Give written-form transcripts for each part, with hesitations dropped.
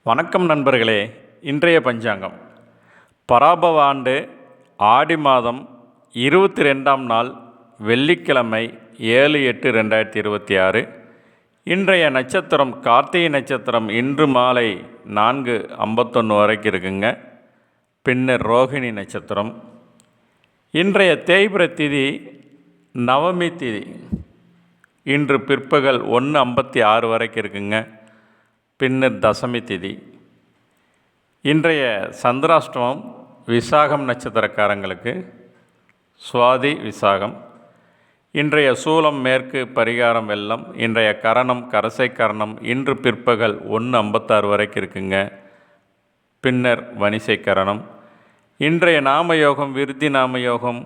வணக்கம் நண்பர்களே. இன்றைய பஞ்சாங்கம் பராபவ ஆண்டு ஆடி மாதம் 22ஆம் நாள் வெள்ளிக்கிழமை 7/8/2026. இன்றைய நட்சத்திரம் கார்த்திகை நட்சத்திரம். இன்று மாலை 4:51 வரைக்கும் இருக்குங்க. பின்னர் ரோகிணி நட்சத்திரம். இன்றைய தேய்பிறை திதி நவமி திதி. இன்று பிற்பகல் 1:56 வரைக்கும் இருக்குங்க. பின்னர் தசமி திதி. இன்றைய சந்திராஷ்டமம் விசாகம் நட்சத்திரக்காரங்களுக்கு சுவாதி விசாகம். இன்றைய சூலம் மேற்கு, பரிகாரம் வெள்ளம். இன்றைய கரணம் கரசை கரணம். இன்று பிற்பகல் 1:56 வரைக்கும் இருக்குங்க. பின்னர் வணிசை கரணம். இன்றைய நாமயோகம் விருத்தி நாமயோகம்.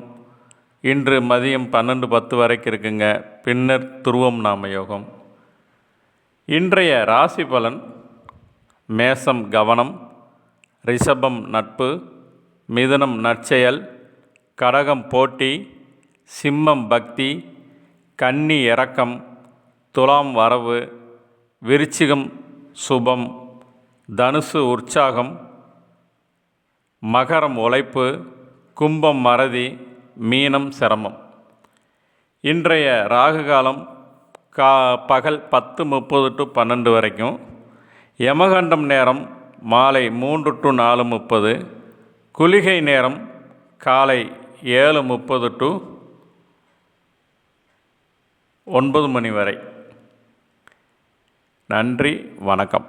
இன்று மதியம் 12:10 வரைக்கும் இருக்குங்க. பின்னர் துருவம் நாமயோகம். இன்றைய ராசி பலன்: மேசம் கவனம், ரிஷபம் நட்பு, மிதுனம் நற்செயல், கடகம் போட்டி, சிம்மம் பக்தி, கன்னி இரக்கம், துலாம் வரவு, விருச்சிகம் சுபம், தனுசு உற்சாகம், மகரம் உழைப்பு, கும்பம் மறதி, மீனம் சிரமம். இன்றைய ராகு காலம் பகல் 10:30 to 12 வரைக்கும். யமகண்டம் நேரம் மாலை 3 to 4:30. குளிகை நேரம் காலை 7:30 to 9 மணி வரை. நன்றி, வணக்கம்.